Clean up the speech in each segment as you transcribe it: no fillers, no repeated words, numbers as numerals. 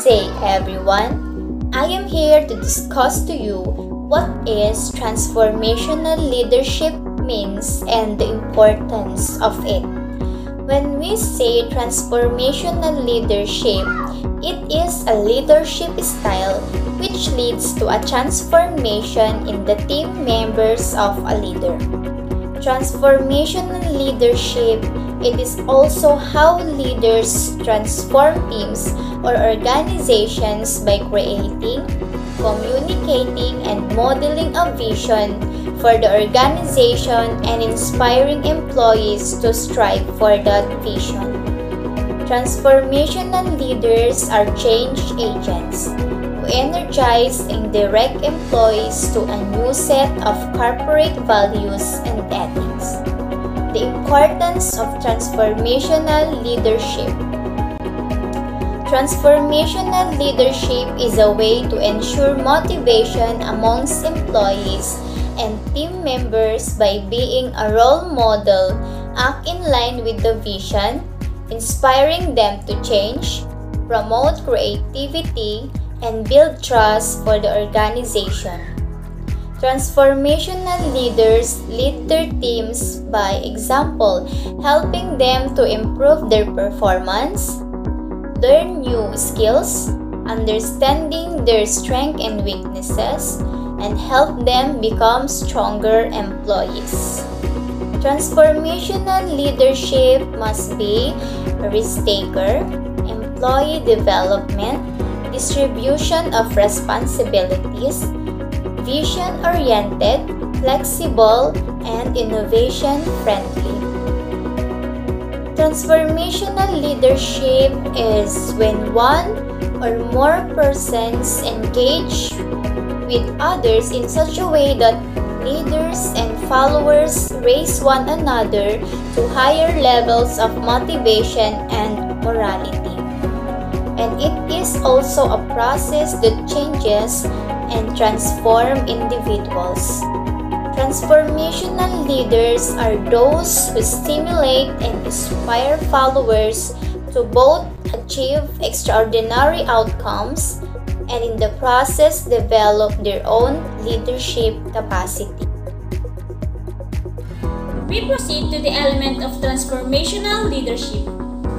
Namaste everyone. I am here to discuss to you what is transformational leadership means and the importance of it. When we say transformational leadership, it is a leadership style which leads to a transformation in the team members of a leader. Transformational leadership, it is also how leaders transform teams or organizations by creating, communicating, and modeling a vision for the organization and inspiring employees to strive for that vision. Transformational leaders are change agents who energize and direct employees to a new set of corporate values and ethics. The importance of transformational leadership. Transformational leadership is a way to ensure motivation amongst employees and team members by being a role model, act in line with the vision, inspiring them to change, promote creativity, and build trust for the organization. Transformational leaders lead their teams by example, helping them to improve their performance, learn new skills, understanding their strengths and weaknesses, and help them become stronger employees. Transformational leadership must be a risk-taker, employee development, distribution of responsibilities, vision-oriented, flexible, and innovation-friendly. Transformational leadership is when one or more persons engage with others in such a way that leaders and followers raise one another to higher levels of motivation and morality. And it is also a process that changes and transforms individuals. Transformational leaders are those who stimulate and inspire followers to both achieve extraordinary outcomes and in the process develop their own leadership capacity. We proceed to the element of transformational leadership.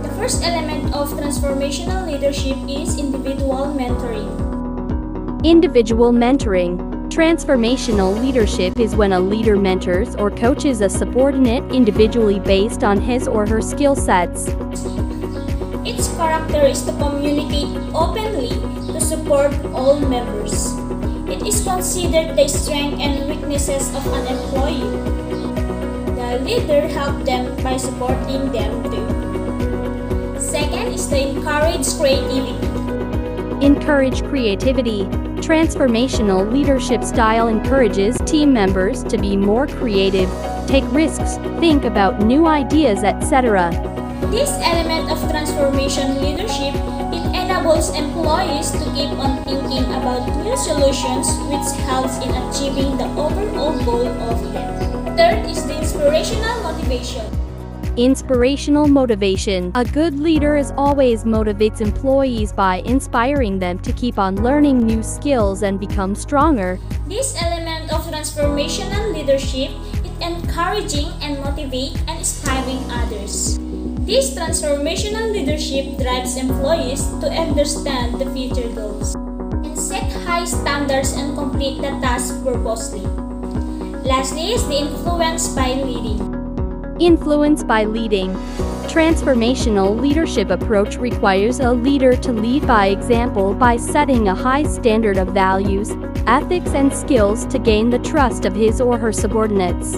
The first element of transformational leadership is individual mentoring. Individual mentoring. Transformational leadership is when a leader mentors or coaches a subordinate individually based on his or her skill sets. Its character is to communicate openly to support all members. It is considered the strengths and weaknesses of an employee. The leader helps them by supporting them too. Second is to encourage creativity. Encourage creativity. Transformational leadership style encourages team members to be more creative, take risks, think about new ideas, etc. This element of transformation leadership, it enables employees to keep on thinking about new solutions which helps in achieving the overall goal of them. Third is the inspirational motivation. Inspirational motivation. A good leader always motivates employees by inspiring them to keep on learning new skills and become stronger. This element of transformational leadership is encouraging and motivate and inspiring others. This transformational leadership drives employees to understand the future goals and set high standards and complete the task purposely. Lastly is the influence by leading. Influence by leading. Transformational leadership approach requires a leader to lead by example by setting a high standard of values, ethics, and skills to gain the trust of his or her subordinates.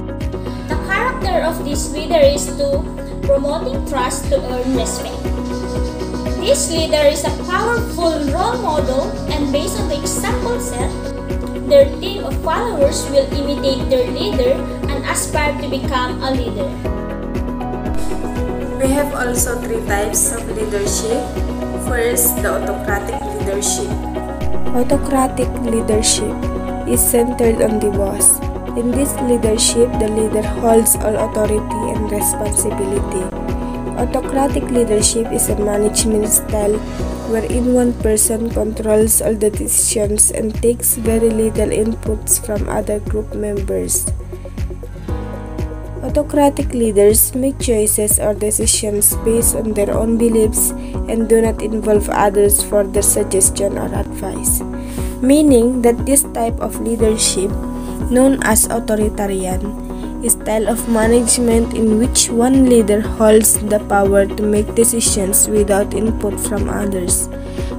The character of this leader is to promoting trust to earn respect. This leader is a powerful role model and based on the example set, their team of followers will imitate their leader and aspire to become a leader. We have also three types of leadership. First, the autocratic leadership. Autocratic leadership is centered on the boss. In this leadership, the leader holds all authority and responsibility. Autocratic leadership is a management style wherein one person controls all the decisions and takes very little inputs from other group members. Autocratic leaders make choices or decisions based on their own beliefs and do not involve others for their suggestion or advice, meaning that this type of leadership, known as authoritarian, is a style of management in which one leader holds the power to make decisions without input from others.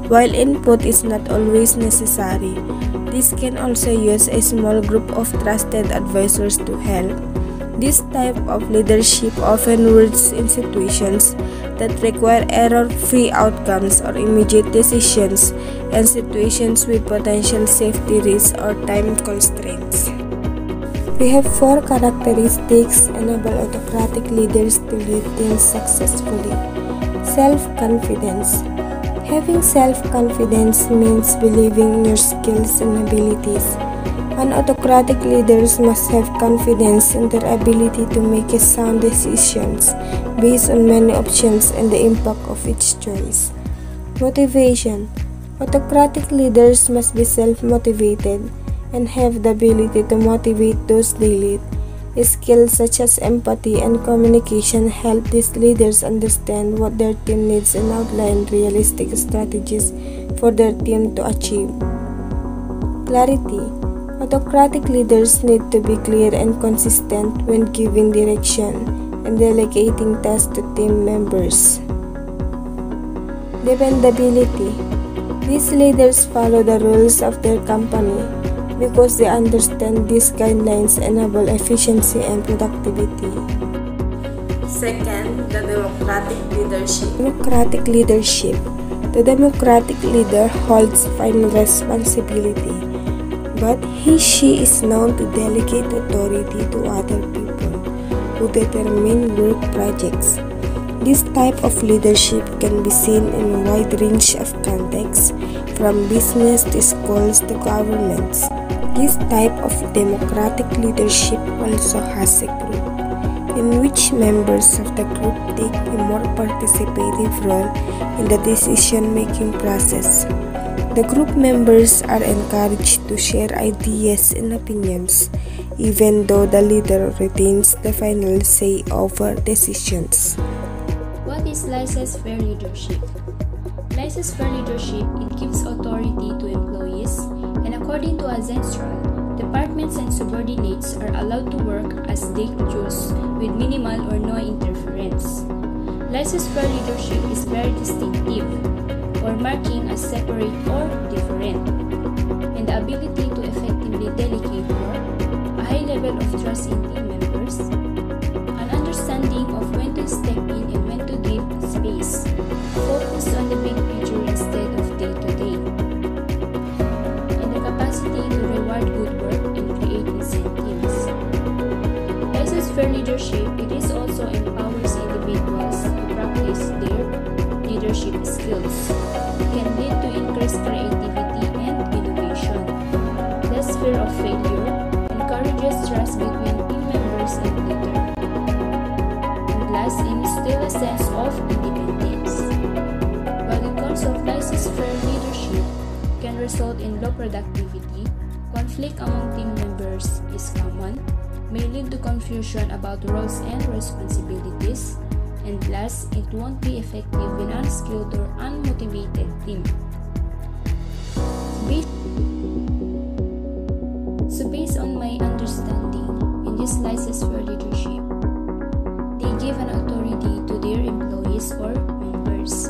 While input is not always necessary, this can also use a small group of trusted advisors to help. This type of leadership often works in situations that require error-free outcomes or immediate decisions and situations with potential safety risks or time constraints. We have 4 characteristics enable autocratic leaders to lead teams successfully. Self-confidence. Having self-confidence means believing in your skills and abilities. Autocratic leaders must have confidence in their ability to make sound decisions based on many options and the impact of each choice. Motivation. Autocratic leaders must be self-motivated and have the ability to motivate those they lead. Skills such as empathy and communication help these leaders understand what their team needs and outline realistic strategies for their team to achieve. Clarity. Autocratic leaders need to be clear and consistent when giving direction and delegating tasks to team members. Dependability. These leaders follow the rules of their company because they understand these guidelines enable efficiency and productivity. Second, the democratic leadership. Democratic leadership. The democratic leader holds final responsibility, but she is known to delegate authority to other people who determine work projects. This type of leadership can be seen in a wide range of contexts, from business to schools to governments. This type of democratic leadership also has a group, in which members of the group take a more participative role in the decision-making process. The group members are encouraged to share ideas and opinions, even though the leader retains the final say over decisions. What is laissez-faire leadership? Laissez-faire leadership, it gives authority to employees, and according to Ancestral, departments and subordinates are allowed to work as they choose with minimal or no interference. Laissez-faire leadership is very distinctive, or marking as separate or different, and the ability to effectively delegate work, a high level of trust in team members, an understanding of when to step in and when to give space, focus on the big picture instead of day-to-day, and the capacity to reward good work and create incentives. Laissez-faire leadership, it is also empowers individuals to practice their leadership skills. It can lead to increased creativity and innovation. Less fear of failure, encourages trust between team members and leader. And last, instill a sense of independence. While the cons of laissez-faire leadership can result in low productivity, conflict among team members is common, may lead to confusion about roles and responsibilities, and last, it won't be effective in unskilled or unmotivated team. So based on my understanding, in this laissez-faire leadership, they give an authority to their employees or members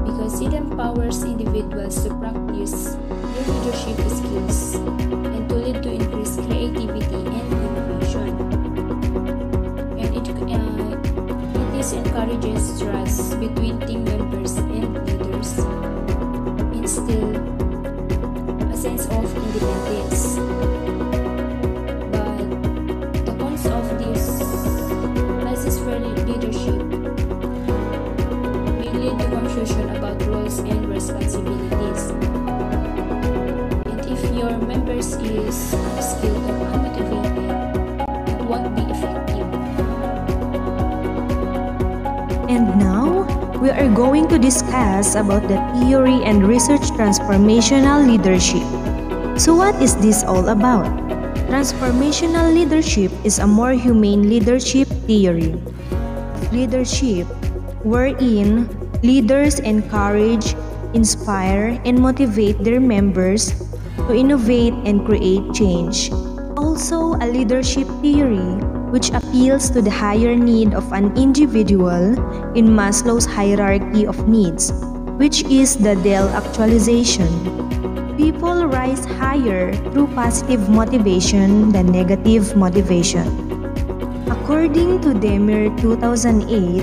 because it empowers individuals to practice their leadership skills and to lead to increased creativity and innovation. And this encourages trust between team members and leaders, instill a sense of independence. But the cons of this laissez-faire leadership may lead to confusion about roles and responsibilities. And if your members is unskilled or unmotivated, it won't be effective. going to discuss about the theory and research transformational leadership. So what is this all about? Transformational leadership is a more humane leadership theory. Leadership wherein leaders encourage, inspire, and motivate their members to innovate and create change. Also, a leadership theory which appeals to the higher need of an individual in Maslow's hierarchy of needs, which is the Dell actualization. People rise higher through positive motivation than negative motivation. According to Demer 2008,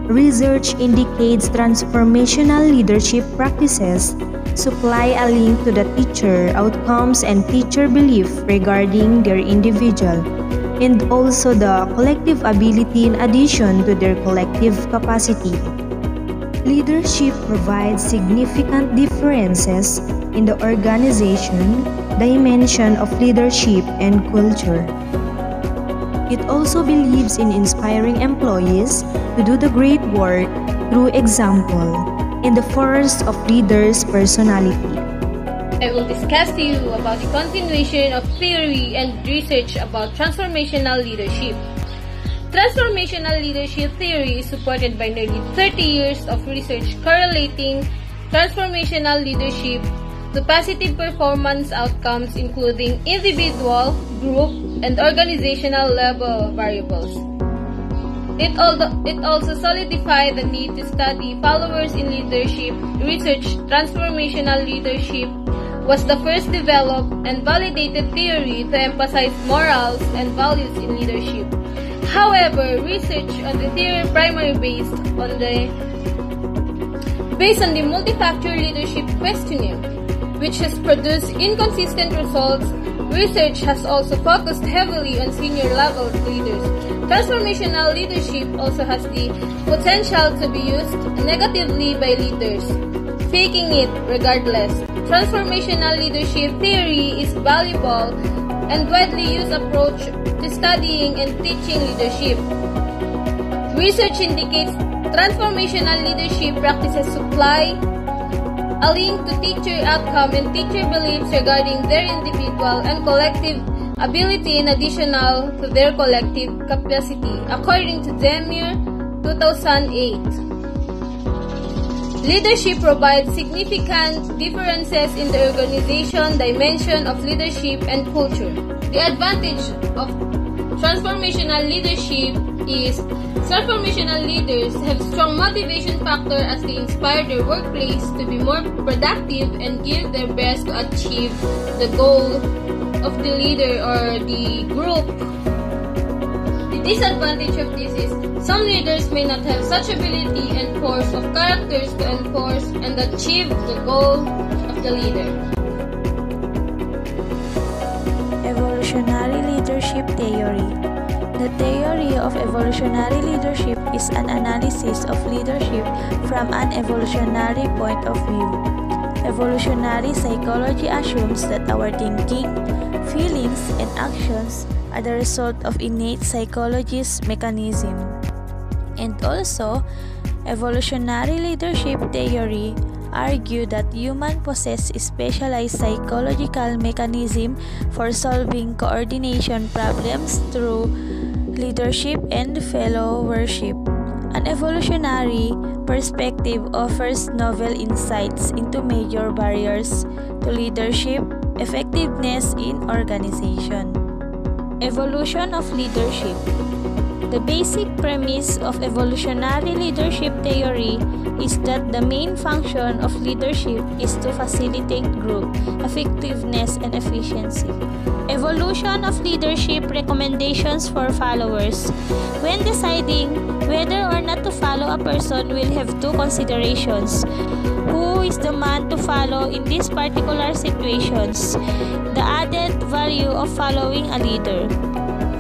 research indicates transformational leadership practices supply a link to the teacher outcomes and teacher belief regarding their individual, and also the collective ability in addition to their collective capacity. Leadership provides significant differences in the organization dimension of leadership and culture. It also believes in inspiring employees to do the great work through example and the force of leaders' personality. I will discuss to you about the continuation of theory and research about transformational leadership. Transformational leadership theory is supported by nearly 30 years of research correlating transformational leadership to positive performance outcomes including individual, group, and organizational level variables. It also solidified the need to study followers in leadership. Research transformational leadership was the first developed and validated theory to emphasize morals and values in leadership. However, research on the theory primarily based on the multi-factor leadership questionnaire, which has produced inconsistent results. Research has also focused heavily on senior level leaders. Transformational leadership also has the potential to be used negatively by leaders, faking it regardless. Transformational leadership theory is valuable and widely used approach to studying and teaching leadership. Research indicates transformational leadership practices supply a link to teacher outcome and teacher beliefs regarding their individual and collective ability in additional to their collective capacity, according to Demer 2008. Leadership provides significant differences in the organization dimension of leadership and culture. The advantage of transformational leadership is transformational leaders have strong motivation factor as they inspire their workplace to be more productive and give their best to achieve the goal of the leader or the group. The disadvantage of this is some leaders may not have such ability and force of characters to enforce and achieve the goal of the leader. Evolutionary leadership theory. The theory of evolutionary leadership is an analysis of leadership from an evolutionary point of view. Evolutionary psychology assumes that our thinking, feelings, and actions are the result of innate psychologist mechanism. And also, evolutionary leadership theory argue that humans possess specialized psychological mechanism for solving coordination problems through leadership and followership. An evolutionary perspective offers novel insights into major barriers to leadership effectiveness in organization. Evolution of leadership. The basic premise of evolutionary leadership theory is that the main function of leadership is to facilitate group effectiveness and efficiency. Evolution of leadership recommendations for followers. When deciding whether or not to follow a person, will have two considerations. Who is the man to follow in these particular situations? The added value of following a leader.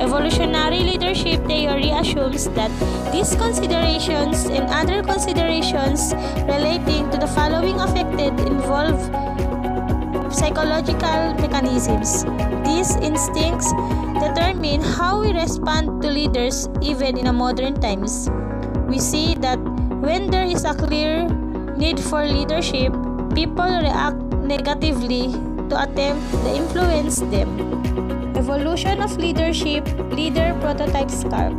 Evolutionary leadership theory assumes that these considerations and other considerations relating to the following affected involve psychological mechanisms. These instincts determine how we respond to leaders even in modern times. We see that When there is a clear need for leadership, people react negatively to attempt to influence them. Evolution of leadership, leader prototypes CARP.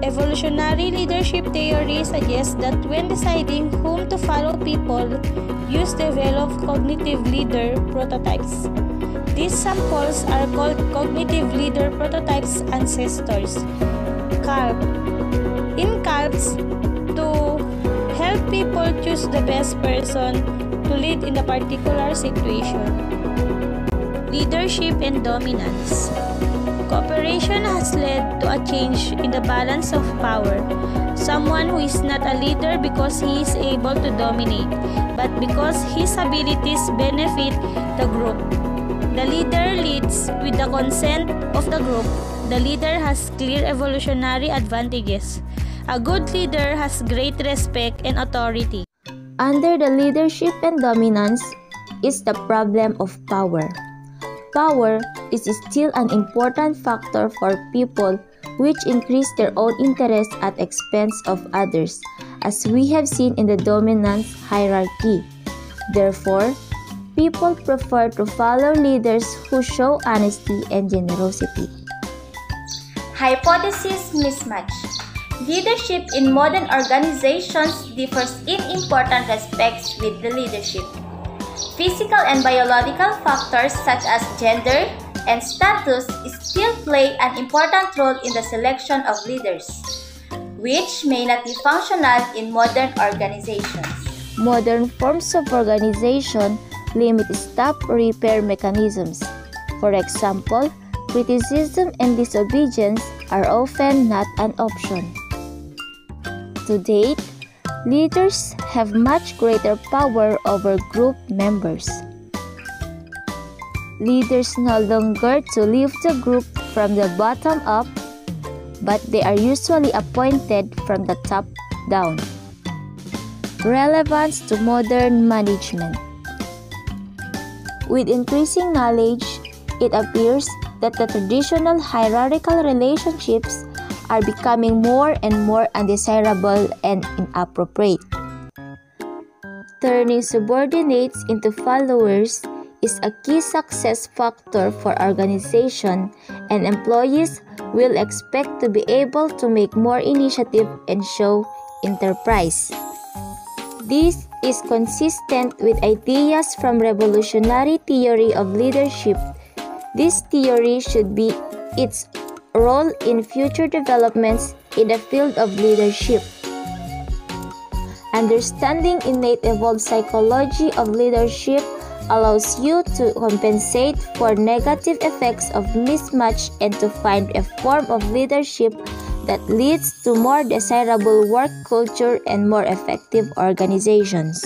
Evolutionary leadership theory suggests that when deciding whom to follow, people use developed cognitive leader prototypes. These samples are called cognitive leader prototypes ancestors, CARP. In CARPs, to help people choose the best person to lead in a particular situation. Leadership and dominance. Cooperation has led to a change in the balance of power. Someone who is not a leader because he is able to dominate, but because his abilities benefit the group. The leader leads with the consent of the group. The leader has clear evolutionary advantages. A good leader has great respect and authority. Under the leadership and dominance is the problem of power. Power is still an important factor for people which increase their own interests at expense of others, as we have seen in the dominance hierarchy. Therefore, people prefer to follow leaders who show honesty and generosity. Hypothesis mismatch. Leadership in modern organizations differs in important respects with the leadership. Physical and biological factors such as gender and status still play an important role in the selection of leaders, which may not be functional in modern organizations. Modern forms of organization limit staff repair mechanisms. For example, criticism and disobedience are often not an option. To date, leaders have much greater power over group members. Leaders no longer to lift the group from the bottom up, but they are usually appointed from the top down. Relevance to modern management. With increasing knowledge, it appears that the traditional hierarchical relationships are becoming more and more undesirable and inappropriate. Turning subordinates into followers is a key success factor for organization, and employees will expect to be able to make more initiative and show enterprise. This is consistent with ideas from revolutionary theory of leadership. This theory should be its role in future developments in the field of leadership. Understanding innate evolved psychology of leadership allows you to compensate for negative effects of mismatch and to find a form of leadership that leads to more desirable work culture and more effective organizations.